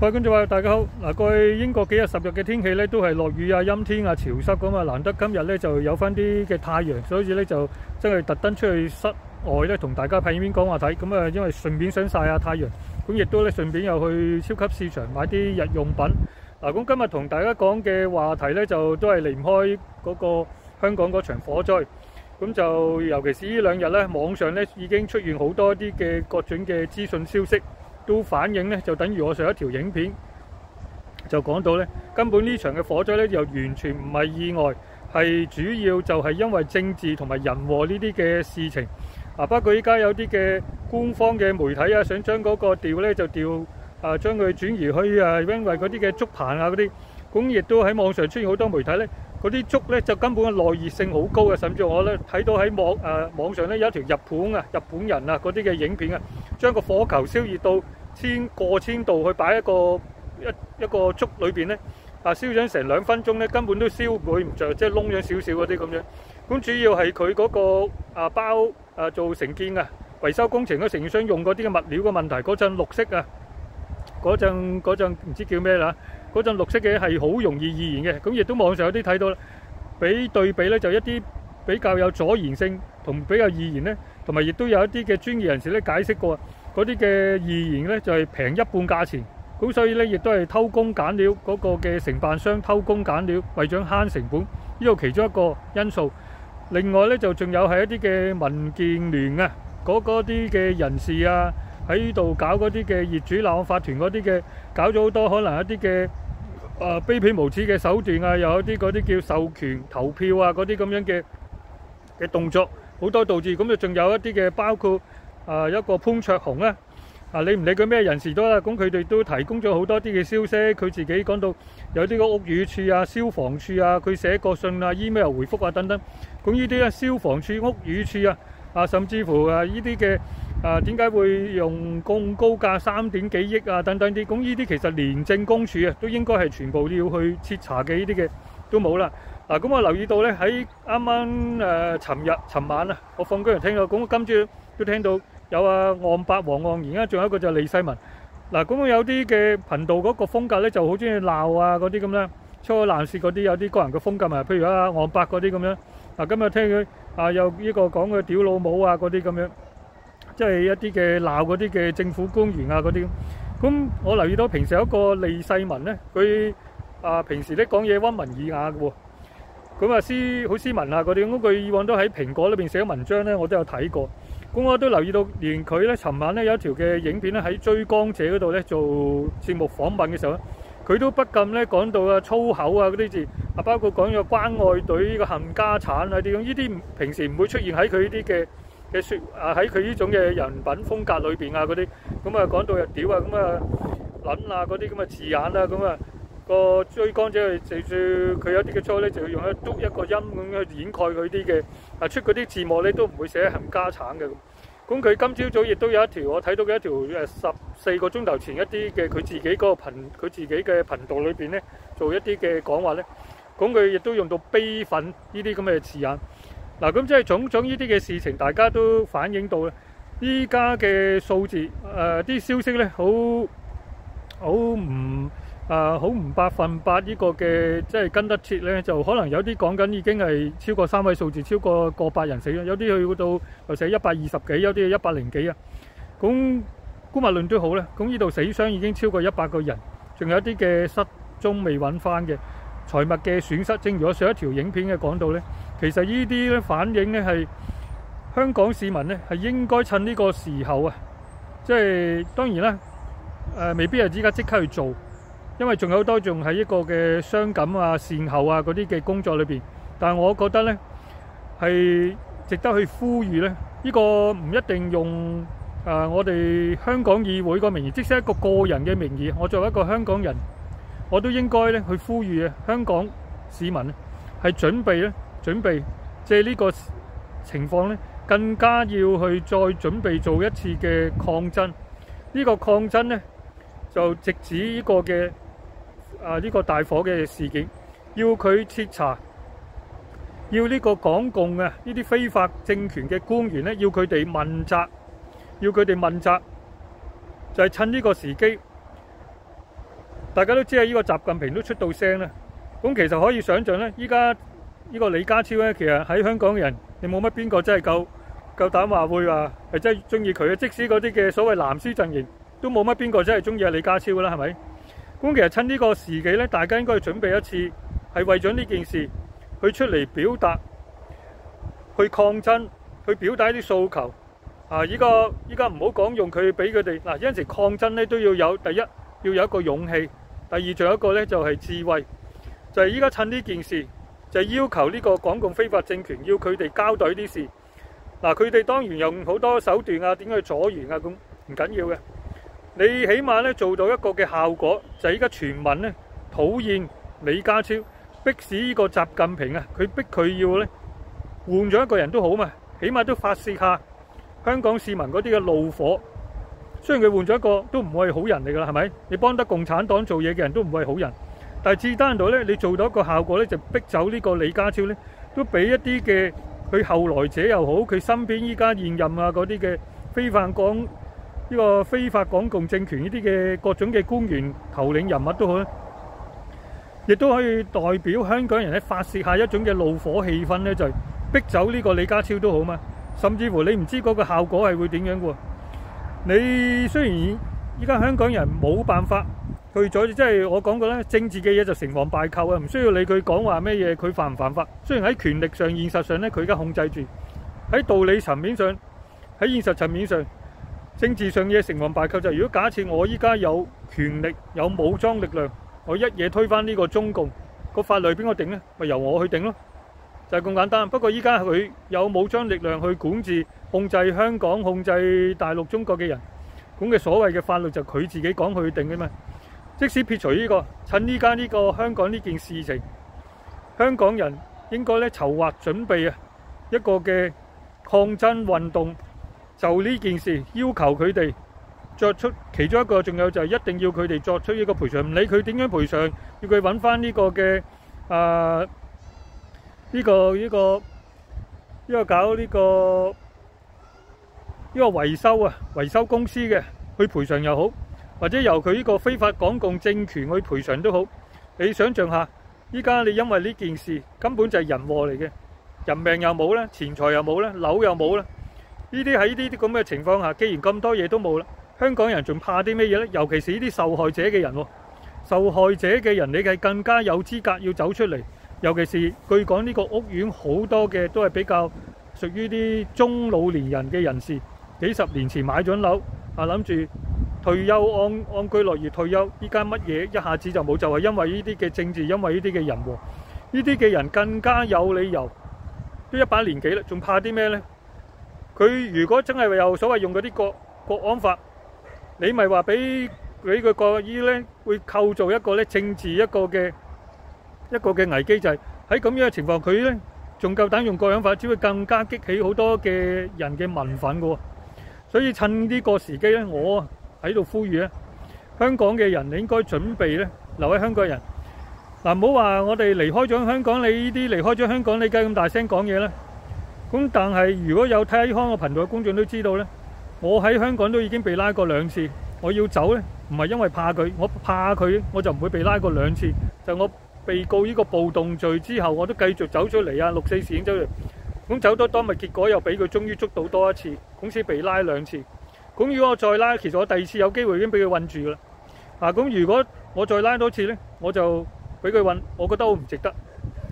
各位觀眾大家好。嗱，過去英國幾日10日嘅天氣咧都係落雨啊、陰天啊、潮濕咁啊，難得今日咧就有翻啲嘅太陽，所以咧就真係特登出去室外咧同大家拍片講話睇。咁啊，因為順便想曬下太陽，咁亦都咧順便又去超級市場買啲日用品。嗱，咁今日同大家講嘅話題咧就都係離唔開嗰個香港嗰場火災。咁就尤其是呢兩日咧，網上咧已經出現好多啲嘅各種嘅資訊消息。都反映咧，就等於我上一條影片就講到咧，根本呢場嘅火災咧又完全唔係意外，係主要就係因為政治同埋人禍呢啲嘅事情。包括依家有啲嘅官方嘅媒體啊，想將嗰個調咧就調將佢轉移去因為嗰啲嘅竹棚啊嗰啲，咁亦都喺網上出現好多媒體咧，嗰啲竹咧就根本嘅耐熱性好高嘅，甚至我咧睇到喺網上咧有一條日本人啊嗰啲嘅影片啊，將個火球燒熱到過千度去擺一個竹裏邊咧，燒咗成2分鐘咧，根本都燒唔着，即係燶咗少少嗰啲咁樣。咁主要係佢嗰個包做承建啊維修工程嘅承建商用嗰啲嘅物料嘅問題。嗰陣綠色啊，嗰陣唔知叫咩啦，嗰陣綠色嘅係好容易易燃嘅。咁亦都網上有啲睇到啦，比對比咧就一啲比較有阻燃性同比較易燃咧，同埋亦都有一啲嘅專業人士咧解釋過。嗰啲嘅易燃咧就係平一半價錢，咁所以咧亦都係偷工減料，嗰個嘅承辦商偷工減料，為咗慳成本，呢個其中一個因素。另外咧就仲有係一啲嘅民建聯啊，嗰啲嘅人士啊喺度搞嗰啲嘅業主立案法團嗰啲嘅，搞咗好多可能一啲嘅卑鄙無恥嘅手段啊，又有啲嗰啲叫授權投票啊嗰啲咁樣嘅動作，好多導致咁就仲有一啲嘅包括。一個潘卓雄咧，你唔理佢咩人士都啦，咁佢哋都提供咗好多啲嘅消息。佢自己講到有啲個屋宇署啊、消防處啊，佢寫過信啊、email 回覆啊等等。咁呢啲咧，消防處、屋宇署啊，甚至乎呢啲嘅點解會用咁高價3點幾億啊等等啲？咁呢啲其實廉政公署啊，都應該係全部要去徹查嘅，呢啲嘅都冇啦。咁我留意到咧喺啱啱尋晚啊，我放工人聽到，咁今朝都聽到有岸伯黃岸然，仲有一個就係李世民。咁有啲嘅頻道嗰個風格咧就好中意鬧啊嗰啲咁啦，粗口爛舌嗰啲，有啲個人嘅風格啊，譬如岸伯嗰啲咁樣。今日聽佢有呢個講佢屌老母啊嗰啲咁樣，即係一啲嘅鬧嗰啲嘅政府官員啊嗰啲。咁我留意到平時有一個李世民咧，佢平時咧講嘢溫文爾雅嘅喎。咁好斯文啊嗰啲，咁佢以往都喺蘋果裏邊寫文章咧，我都有睇過。咁我都留意到，連佢咧，尋晚咧有一條嘅影片咧喺追光者嗰度咧做節目訪問嘅時候咧，佢都不禁咧講到粗口啊嗰啲字，包括講咗關愛隊呢個冚家產啊啲咁，呢啲平時唔會出現喺佢呢啲嘅喺佢呢種嘅人品風格裏邊啊嗰啲。咁講到又屌啊咁撚啊嗰啲咁嘅字眼啦咁個追光者就住佢有啲嘅粗咧，就要用一篤一個音咁去掩蓋佢啲嘅出嗰啲字幕咧都唔會寫冚家產嘅。咁佢今朝早亦都有一條我睇到嘅一條14個鐘頭前一啲嘅佢自己嗰個佢自己嘅頻道裏邊咧做一啲嘅講話咧，咁佢亦都用到悲憤呢啲咁嘅字眼。咁即係種種呢啲嘅事情，大家都反映到咧，依家嘅數字啲消息咧好唔100%呢個嘅，即係跟得切咧，就可能有啲講緊已經係超過3位數字，超過過百人死啦，有啲去到又寫120幾，有啲100幾啊。咁姑勿論都好咧，咁呢度死傷已經超過100個人，仲有啲嘅失蹤未揾翻嘅財物嘅損失。正如我上一條影片嘅講到咧，其實呢啲咧反映咧係香港市民咧係應該趁呢個時候啊，即係當然啦，未必係依家即刻去做。因為仲有好多仲喺一個嘅傷感啊、善後啊嗰啲嘅工作裏邊，但係我覺得咧係值得去呼籲咧。呢個唔一定用我哋香港議會個名義，即使一個個人嘅名義，我作為一個香港人，我都應該咧去呼籲香港市民咧係準備借呢個情況咧，更加要去再準備做一次嘅抗爭。呢個抗爭咧就直指呢個嘅呢個大火嘅事件，要佢徹查，要呢個港共呢啲非法政權嘅官員咧，要佢哋問責，就係趁呢個時機大家都知啊，呢個習近平都出到聲啦。咁其實可以想像咧，依家呢個李家超咧，其實喺香港嘅人，你冇乜邊個真係夠膽話會話係真係中意佢嘅。即使嗰啲嘅所謂藍絲陣營，都冇乜邊個真係中意阿李家超啦，係咪？咁其實趁呢個時期咧，大家應該去準備一次，係為咗呢件事去出嚟表達，去抗爭，去表達一啲訴求。依家唔好講用佢俾佢哋嗱，有陣時抗爭咧都要有第一要有一個勇氣，第二仲有一個咧就係智慧，就係依家趁呢件事，就係要求呢個港共非法政權要佢哋交代啲事。嗱，佢哋當然用好多手段啊，點去阻延啊，咁唔緊要嘅。你起碼咧做到一個嘅效果，就係依家全民咧討厭李家超，逼使呢個習近平啊，佢逼佢要咧換咗一個人都好嘛，起碼都發泄下香港市民嗰啲嘅怒火。雖然佢換咗一個都唔會係好人嚟㗎啦，係咪？你幫得共產黨做嘢嘅人都唔會係好人，但係至單度咧，你做到一個效果咧，就逼走呢個李家超咧，都俾一啲嘅佢後來者又好，佢身邊依家現任啊嗰啲嘅呢個非法港共政權呢啲嘅各種嘅官員頭領人物都好咧，亦都可以代表香港人咧發泄下一種嘅怒火氣氛咧，就係逼走呢個李家超都好嘛。甚至乎你唔知嗰個效果係會點樣喎？你雖然依家香港人冇辦法去咗，即係我講過咧，政治嘅嘢就成王敗寇啊，唔需要理佢講話咩嘢，佢犯唔犯法。雖然喺權力上、現實上咧，佢而家控制住；喺道理層面上、喺現實層面上、政治上嘅嘢成王敗寇就係，如果假設我依家有權力、有武裝力量，我一嘢推翻呢個中共，個法律邊個定呢？咪由我去定咯。就係咁簡單。不過依家佢有武裝力量去管治、控制香港、控制大陸、中國嘅人，咁嘅所謂嘅法律就佢自己講去定嘅嘛。即使撇除呢個，趁依家呢個香港呢件事情，香港人應該咧籌劃準備啊一個嘅抗爭運動，就呢件事要求佢哋作出其中一個，仲有就係一定要佢哋作出呢個賠償，唔理佢點樣賠償，要佢揾翻呢個嘅呢個搞呢個維修啊，維修公司嘅去賠償又好，或者由佢呢個非法港共政權去賠償都好。你想象下，依家你因為呢件事根本就係人禍嚟嘅，人命又冇啦，錢財又冇啦，樓又冇啦。呢啲喺呢啲咁嘅情況下，既然咁多嘢都冇啦，香港人仲怕啲咩嘢呢？尤其是呢啲受害者嘅人喎，受害者嘅人你係更加有資格要走出嚟。尤其是據講呢個屋苑好多嘅都係比較屬於啲中老年人嘅人士，幾十年前買咗樓諗住退休安居樂業退休，依家乜嘢一下子就冇，就係因為呢啲嘅政治，因為呢啲嘅人禍，呢啲嘅人更加有理由，都一把年紀啦，仲怕啲咩呢？佢如果真係有所謂用嗰啲國安法，你咪話俾佢國醫呢，會構造一個咧政治一個嘅危機，就係喺咁樣嘅情況，佢呢仲夠膽用國安法，只會更加激起好多嘅人嘅民憤嘅喎。所以趁呢個時機呢，我喺度呼籲咧，香港嘅人你應該準備咧留喺香港人嗱，唔好話我哋離開咗香港，你呢啲離開咗香港，你梗係咁大聲講嘢啦。咁但係如果有睇下呢康嘅頻道嘅觀眾都知道呢，我喺香港都已經被拉過2次。我要走呢，唔係因為怕佢，我怕佢我就唔會被拉過2次。就我被告呢個暴動罪之後，我都繼續走出嚟啊，6、4事件走出嚟。咁走多多咪結果又俾佢終於捉到多一次，公司被拉2次。咁如果我再拉，其實我第2次有機會已經俾佢韞住噶啦。咁如果我再拉多次呢，我就俾佢韞，我覺得好唔值得。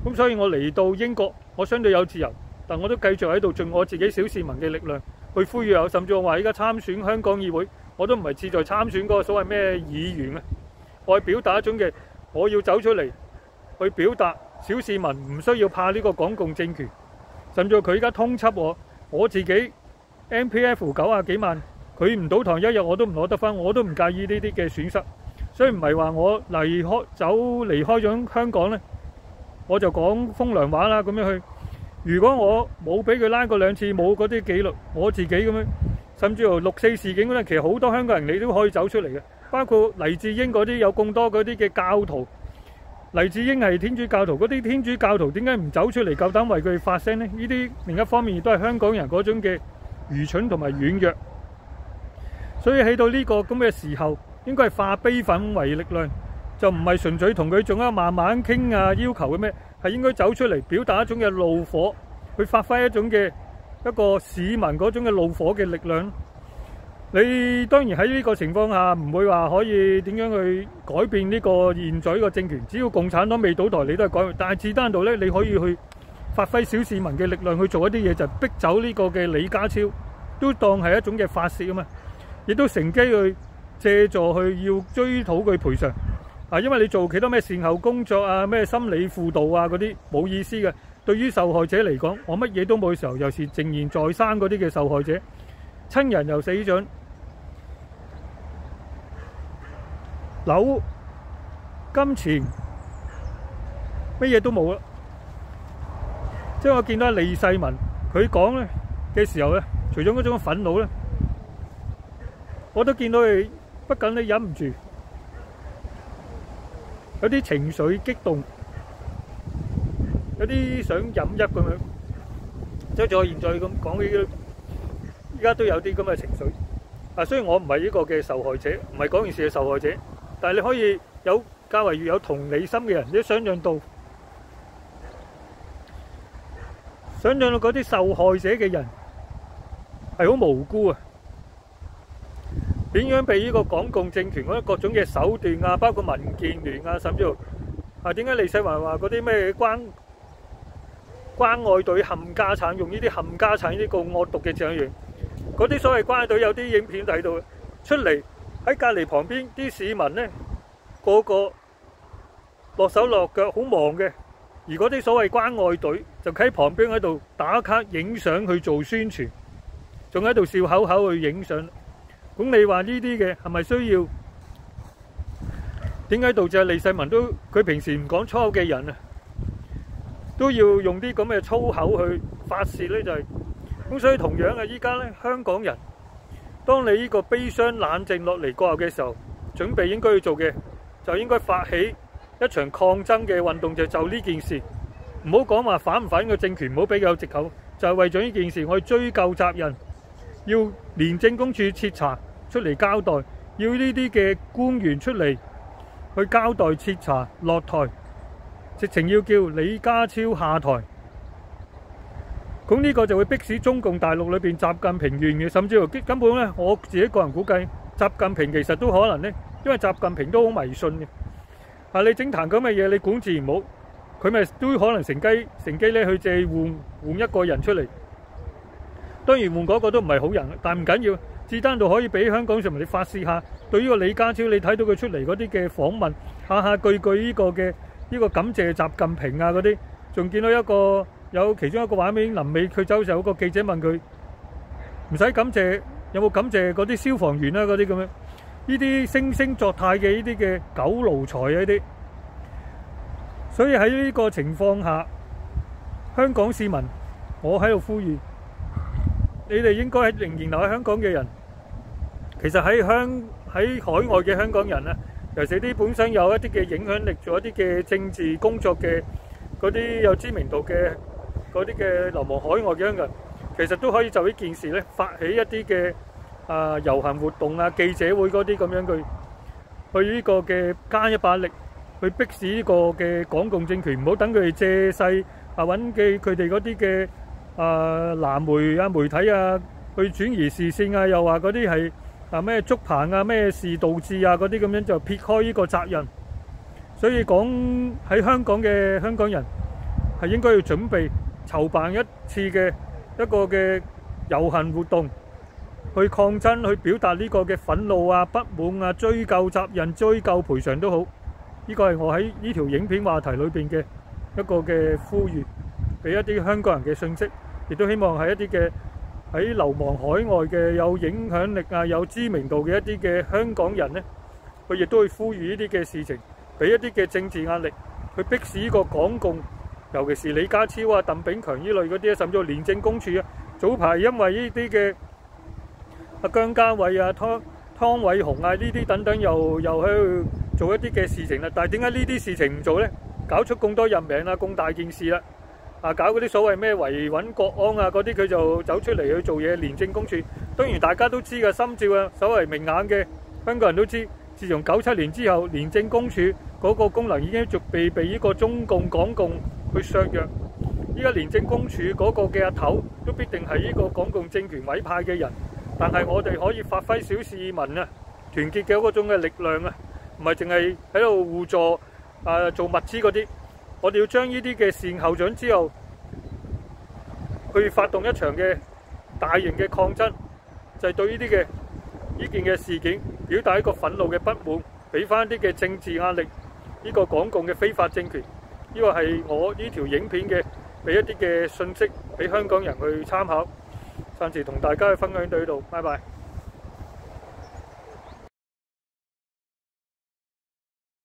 咁所以我嚟到英國，我相對有自由，但我都繼續喺度盡我自己小市民嘅力量去呼籲，甚至我話依家參選香港議會，我都唔係志在參選嗰個所謂咩議員啊，我係表達一種嘅，我要走出嚟去表達小市民唔需要怕呢個港共政權，甚至佢而家通緝我自己 MPF 90幾萬，佢唔倒台一日我都唔攞得翻，我都唔介意呢啲嘅損失。所以唔係話我離開咗香港呢，我就講風涼話啦咁樣去。如果我冇俾佢拉過2次，冇嗰啲紀律，我自己咁樣，甚至乎6、4事件嗰陣，其實好多香港人你都可以走出嚟嘅，包括黎智英嗰啲有咁多嗰啲嘅教徒。黎智英係天主教徒，嗰啲天主教徒點解唔走出嚟夠膽為佢發聲呢？呢啲另一方面亦都係香港人嗰種嘅愚蠢同埋軟弱。所以喺到呢個咁嘅時候，應該係化悲憤為力量，就唔係純粹同佢仲慢慢傾啊要求嘅咩，係應該走出嚟表達一種嘅怒火，去發揮一種嘅一個市民嗰種嘅怒火嘅力量。你當然喺呢個情況下唔會話可以點樣去改變呢個現在個政權，只要共產黨未倒台，你都係改變。但係自單度咧，你可以去發揮小市民嘅力量去做一啲嘢，就逼走呢個嘅李家超，都當係一種嘅發泄啊嘛，亦都乘機去借助去要追討佢賠償啊，因為你做幾多咩善後工作啊、咩心理輔導啊嗰啲冇意思嘅。對於受害者嚟講，我乜嘢都冇嘅時候，又是仍然在生嗰啲嘅受害者，親人又死咗，樓、金錢乜嘢都冇啦。即係我見到李世民佢講咧嘅時候咧，除咗嗰種憤怒咧，我都見到佢不僅你忍唔住，有啲情緒激動，有啲想飲泣咁樣。即係我現在咁講起，依家都有啲咁嘅情緒。啊，雖然我唔係呢個嘅受害者，唔係嗰件事嘅受害者，但係你可以有較為越有同理心嘅人，你都想像到嗰啲受害者嘅人係好無辜啊！點樣被呢個港共政權嗰啲各種嘅手段啊，包括民建聯啊，甚至乎啊，點解李世民話嗰啲咩關愛隊冚家產，用呢啲冚家產呢個惡毒嘅字眼，嗰啲所謂關愛隊有啲影片睇到出嚟喺隔離旁邊啲市民呢，個個落手落腳好忙嘅，而嗰啲所謂關愛隊就喺旁邊喺度打卡影相去做宣傳，仲喺度笑口口去影相。咁你話呢啲嘅係咪需要？點解導致李世民都佢平時唔講粗口嘅人啊，都要用啲咁嘅粗口去發泄呢？就係咁，所以同樣啊，依家呢香港人，當你呢個悲傷冷靜落嚟過後嘅時候，準備應該要做嘅就應該發起一場抗爭嘅運動，就呢件事，唔好講話反唔反個政權，唔好俾佢有藉口，就係為咗呢件事，我去追究責任，要廉政公署徹查出嚟交代，要呢啲嘅官員出嚟去交代徹查落台，直情要叫李家超下台。咁呢個就會迫使中共大陸裏邊習近平願嘅，甚至乎根本呢，我自己個人估計，習近平其實都可能呢，因為習近平都好迷信嘅。啊，你整壇咁嘅嘢，你管治唔好，佢咪都可能乘機咧去借換一個人出嚟。當然換嗰個都唔係好人，但唔緊要。至單度可以俾香港市民你發泄下，對於個李家超，你睇到佢出嚟嗰啲嘅訪問，下下句句呢個感謝習近平啊嗰啲，仲見到有其中一個畫面，臨尾佢走嘅時候，個記者問佢唔使感謝，有冇感謝嗰啲消防員啊嗰啲咁樣，呢啲惺惺作態嘅呢啲嘅狗奴才啊呢啲。所以喺呢個情況下，香港市民，我喺度呼籲，你哋應該仍然留喺香港嘅人，其實喺海外嘅香港人咧，尤其是啲本身有一啲嘅影響力，做一啲嘅政治工作嘅嗰啲有知名度嘅嗰啲嘅流亡海外嘅香港人，其實都可以就呢件事咧發起一啲嘅遊行活動啊、記者會嗰啲咁樣去呢個嘅加一把力，去迫使呢個嘅港共政權唔好等佢哋借勢揾佢哋嗰啲嘅藍媒啊、媒體啊去轉移視線啊，又話嗰啲係咩竹棚啊、咩事導致啊嗰啲咁樣，就撇開呢個責任。所以講喺香港嘅香港人係應該要準備籌辦一次嘅一個嘅遊行活動，去抗爭，去表達呢個嘅憤怒啊、不滿啊、追究責任、追究賠償都好。呢個係我喺呢條影片話題裏邊嘅一個嘅呼籲，俾一啲香港人嘅信息，亦都希望係一啲嘅喺流亡海外嘅有影響力啊、有知名度嘅一啲嘅香港人呢，佢亦都會呼籲呢啲嘅事情，俾一啲嘅政治壓力，去迫使呢個港共，尤其是李家超啊、鄧炳強呢類嗰啲，甚至乎廉政公署啊，早排因為呢啲嘅姜家偉啊、湯偉雄啊呢啲等等，又喺度做一啲嘅事情啦。但係點解呢啲事情唔做呢？搞出咁多人命啊，咁大件事啦！搞嗰啲所謂咩維穩國安啊嗰啲，佢就走出嚟去做嘢。廉政公署當然大家都知㗎，心照啊，稍為明眼嘅香港人都知，自從97年之後，廉政公署嗰個功能已經逐被呢個中共港共去削弱。依家廉政公署嗰個嘅阿頭都必定係呢個港共政權委派嘅人，但係我哋可以發揮小市民啊團結嘅嗰種嘅力量啊，唔係淨係喺度互助做物資嗰啲。我哋要將呢啲嘅善後咗之後，去發動一場嘅大型嘅抗爭，就係對呢件嘅事件表達一個憤怒嘅不滿，俾翻啲嘅政治壓力呢個港共嘅非法政權。呢個係我呢條影片嘅俾一啲嘅信息俾香港人去參考。暫時同大家去分享到呢度，拜拜。